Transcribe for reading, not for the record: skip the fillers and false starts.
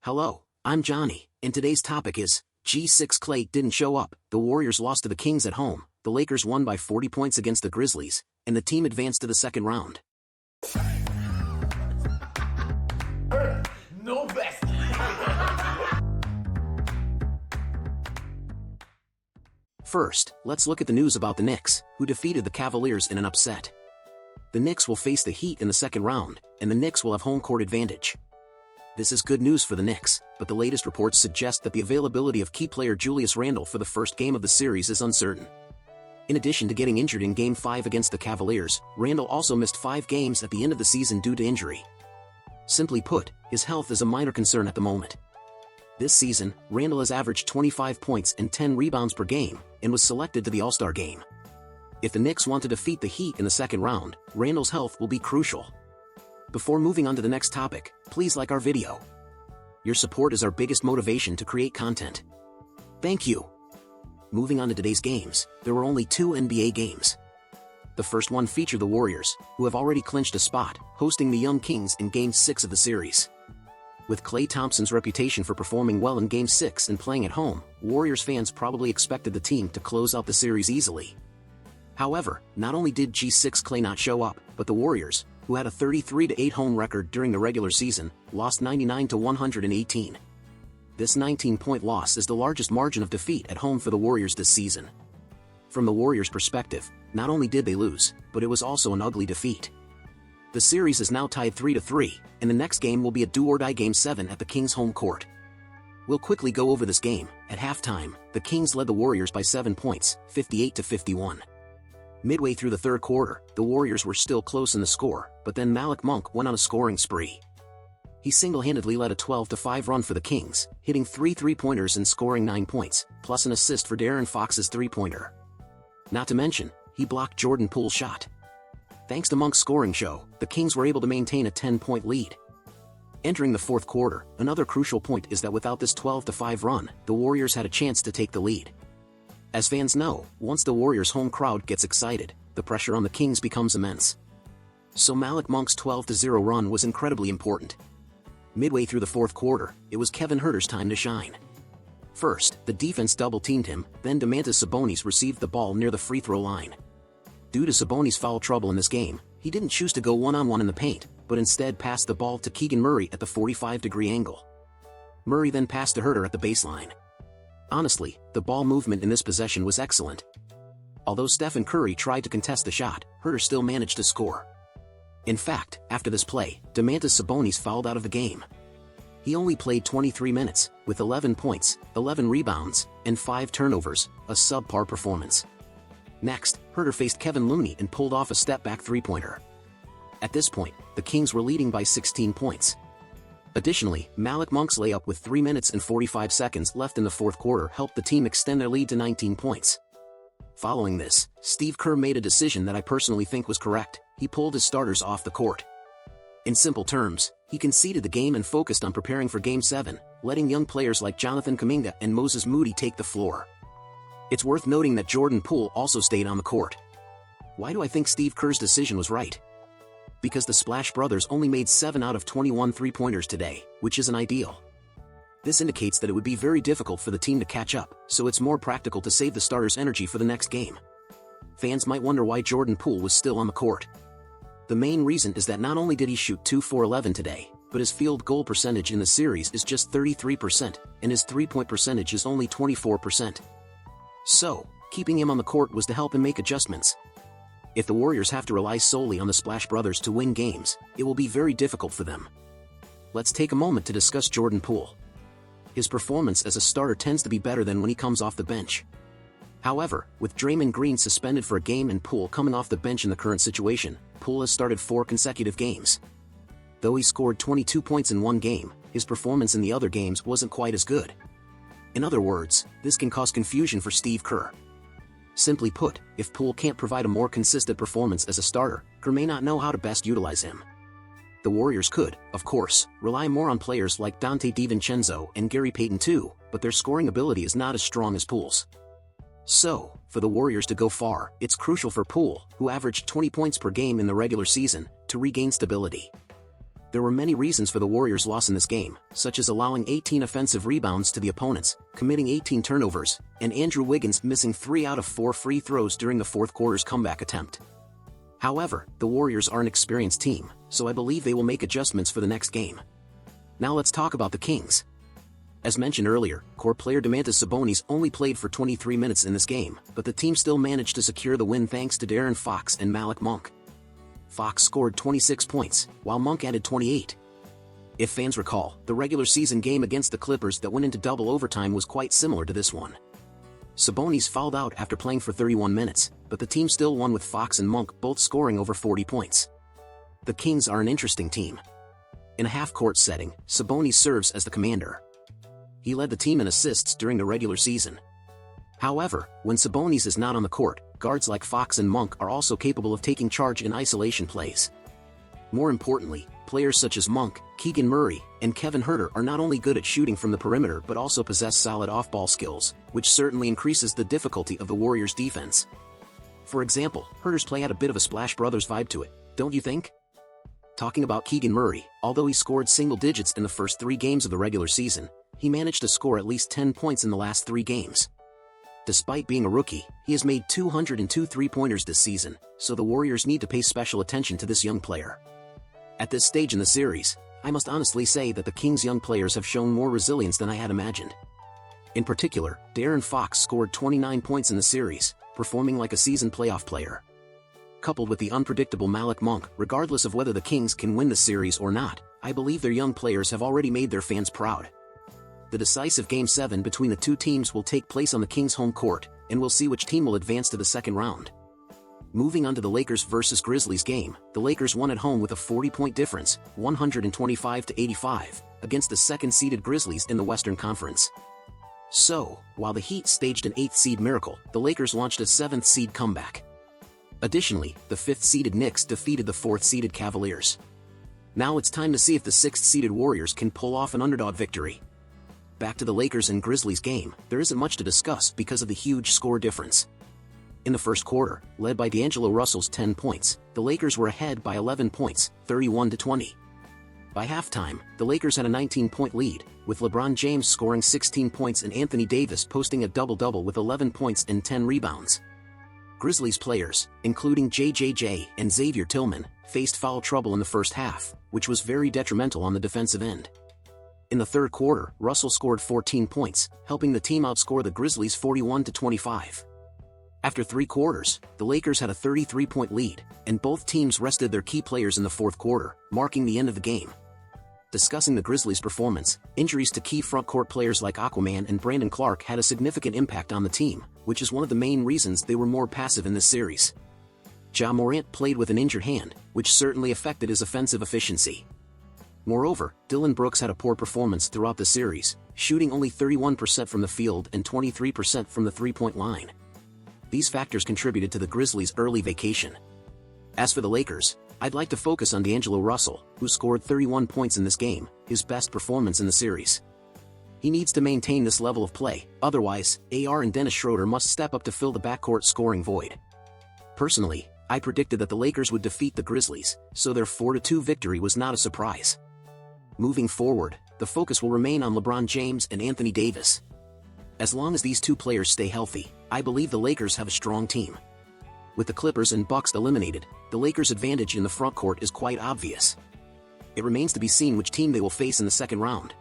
Hello, I'm Johnny, and today's topic is, G6 Clay didn't show up, the Warriors lost to the Kings at home, the Lakers won by 40 points against the Grizzlies, and the team advanced to the second round. No best. First, let's look at the news about the Knicks, who defeated the Cavaliers in an upset. The Knicks will face the Heat in the second round, and the Knicks will have home court advantage. This is good news for the Knicks, but the latest reports suggest that the availability of key player Julius Randle for the first game of the series is uncertain. In addition to getting injured in Game 5 against the Cavaliers, Randle also missed 5 games at the end of the season due to injury. Simply put, his health is a minor concern at the moment. This season, Randle has averaged 25 points and 10 rebounds per game, and was selected to the All-Star game. If the Knicks want to defeat the Heat in the second round, Randle's health will be crucial. Before moving on to the next topic, please like our video. Your support is our biggest motivation to create content. Thank you. Moving on to today's games, there were only 2 NBA games. The first one featured the Warriors, who have already clinched a spot, hosting the Young Kings in Game 6 of the series. With Klay Thompson's reputation for performing well in Game 6 and playing at home, Warriors fans probably expected the team to close out the series easily. However, not only did G6 Klay not show up, but the Warriors, who had a 33-8 home record during the regular season, lost 99-118. This 19-point loss is the largest margin of defeat at home for the Warriors this season. From the Warriors' perspective, not only did they lose, but it was also an ugly defeat. The series is now tied 3-3, and the next game will be a do-or-die Game 7 at the Kings' home court. We'll quickly go over this game. At halftime, the Kings led the Warriors by 7 points, 58-51. Midway through the third quarter, the Warriors were still close in the score, but then Malik Monk went on a scoring spree. He single-handedly led a 12-5 run for the Kings, hitting 3 three-pointers and scoring 9 points, plus an assist for De'Aaron Fox's three-pointer. Not to mention, he blocked Jordan Poole's shot. Thanks to Monk's scoring show, the Kings were able to maintain a 10-point lead. Entering the fourth quarter, another crucial point is that without this 12-5 run, the Warriors had a chance to take the lead. As fans know, once the Warriors' home crowd gets excited, the pressure on the Kings becomes immense. So Malik Monk's 12-0 run was incredibly important. Midway through the fourth quarter, it was Kevin Huerter's time to shine. First, the defense double-teamed him, then Domantas Sabonis received the ball near the free throw line. Due to Sabonis' foul trouble in this game, he didn't choose to go one-on-one in the paint, but instead passed the ball to Keegan Murray at the 45-degree angle. Murray then passed to Huerter at the baseline. Honestly, the ball movement in this possession was excellent. Although Stephen Curry tried to contest the shot, Huerter still managed to score. In fact, after this play, Domantas Sabonis fouled out of the game. He only played 23 minutes, with 11 points, 11 rebounds, and 5 turnovers, a subpar performance. Next, Huerter faced Kevin Looney and pulled off a step-back three-pointer. At this point, the Kings were leading by 16 points. Additionally, Malik Monk's layup with 3 minutes and 45 seconds left in the fourth quarter helped the team extend their lead to 19 points. Following this, Steve Kerr made a decision that I personally think was correct. He pulled his starters off the court. In simple terms, he conceded the game and focused on preparing for Game 7, letting young players like Jonathan Kuminga and Moses Moody take the floor. It's worth noting that Jordan Poole also stayed on the court. Why do I think Steve Kerr's decision was right? Because the Splash Brothers only made 7 out of 21 three-pointers today, which isn't ideal. This indicates that it would be very difficult for the team to catch up, so it's more practical to save the starters' energy for the next game. Fans might wonder why Jordan Poole was still on the court. The main reason is that not only did he shoot 2 for 11 today, but his field goal percentage in the series is just 33%, and his three-point percentage is only 24%. So, keeping him on the court was to help him make adjustments. If the Warriors have to rely solely on the Splash Brothers to win games, it will be very difficult for them. Let's take a moment to discuss Jordan Poole. His performance as a starter tends to be better than when he comes off the bench. However, with Draymond Green suspended for a game and Poole coming off the bench in the current situation, Poole has started 4 consecutive games. Though he scored 22 points in one game, his performance in the other games wasn't quite as good. In other words, this can cause confusion for Steve Kerr. Simply put, if Poole can't provide a more consistent performance as a starter, Kerr may not know how to best utilize him. The Warriors could, of course, rely more on players like Dante DiVincenzo and Gary Payton too, but their scoring ability is not as strong as Poole's. So, for the Warriors to go far, it's crucial for Poole, who averaged 20 points per game in the regular season, to regain stability. There were many reasons for the Warriors' loss in this game, such as allowing 18 offensive rebounds to the opponents, committing 18 turnovers, and Andrew Wiggins missing 3 out of 4 free throws during the fourth quarter's comeback attempt. However, the Warriors are an experienced team, so I believe they will make adjustments for the next game. Now let's talk about the Kings. As mentioned earlier, core player Domantas Sabonis only played for 23 minutes in this game, but the team still managed to secure the win thanks to De'Aaron Fox and Malik Monk. Fox scored 26 points, while Monk added 28. If fans recall, the regular season game against the Clippers that went into double overtime was quite similar to this one. Sabonis fouled out after playing for 31 minutes, but the team still won with Fox and Monk both scoring over 40 points. The Kings are an interesting team. In a half-court setting, Sabonis serves as the commander. He led the team in assists during the regular season. However, when Sabonis is not on the court, guards like Fox and Monk are also capable of taking charge in isolation plays. More importantly, players such as Monk, Keegan Murray, and Kevin Huerter are not only good at shooting from the perimeter but also possess solid off-ball skills, which certainly increases the difficulty of the Warriors' defense. For example, Huerter's play had a bit of a Splash Brothers vibe to it, don't you think? Talking about Keegan Murray, although he scored single digits in the first 3 games of the regular season, he managed to score at least 10 points in the last 3 games. Despite being a rookie, he has made 202 three-pointers this season, so the Warriors need to pay special attention to this young player. At this stage in the series, I must honestly say that the Kings' young players have shown more resilience than I had imagined. In particular, De'Aaron Fox scored 29 points in the series, performing like a seasoned playoff player. Coupled with the unpredictable Malik Monk, regardless of whether the Kings can win the series or not, I believe their young players have already made their fans proud. The decisive Game 7 between the two teams will take place on the Kings' home court, and we'll see which team will advance to the second round. Moving on to the Lakers vs Grizzlies game, the Lakers won at home with a 40-point difference, 125-85, against the second-seeded Grizzlies in the Western Conference. So, while the Heat staged an 8th-seed miracle, the Lakers launched a 7th-seed comeback. Additionally, the 5th-seeded Knicks defeated the 4th-seeded Cavaliers. Now it's time to see if the 6th-seeded Warriors can pull off an underdog victory. Back to the Lakers and Grizzlies game, there isn't much to discuss because of the huge score difference. In the first quarter, led by D'Angelo Russell's 10 points, the Lakers were ahead by 11 points, 31-20. By halftime, the Lakers had a 19-point lead, with LeBron James scoring 16 points and Anthony Davis posting a double-double with 11 points and 10 rebounds. Grizzlies players, including JJJ and Xavier Tillman, faced foul trouble in the first half, which was very detrimental on the defensive end. In the third quarter, Russell scored 14 points, helping the team outscore the Grizzlies 41-25. After 3 quarters, the Lakers had a 33-point lead, and both teams rested their key players in the fourth quarter, marking the end of the game. Discussing the Grizzlies' performance, injuries to key front-court players like Aquaman and Brandon Clark had a significant impact on the team, which is one of the main reasons they were more passive in this series. Ja Morant played with an injured hand, which certainly affected his offensive efficiency. Moreover, Dillon Brooks had a poor performance throughout the series, shooting only 31% from the field and 23% from the three-point line. These factors contributed to the Grizzlies' early vacation. As for the Lakers, I'd like to focus on D'Angelo Russell, who scored 31 points in this game, his best performance in the series. He needs to maintain this level of play, otherwise, AR and Dennis Schroeder must step up to fill the backcourt scoring void. Personally, I predicted that the Lakers would defeat the Grizzlies, so their 4-2 victory was not a surprise. Moving forward, the focus will remain on LeBron James and Anthony Davis. As long as these two players stay healthy, I believe the Lakers have a strong team. With the Clippers and Bucks eliminated, the Lakers' advantage in the frontcourt is quite obvious. It remains to be seen which team they will face in the second round.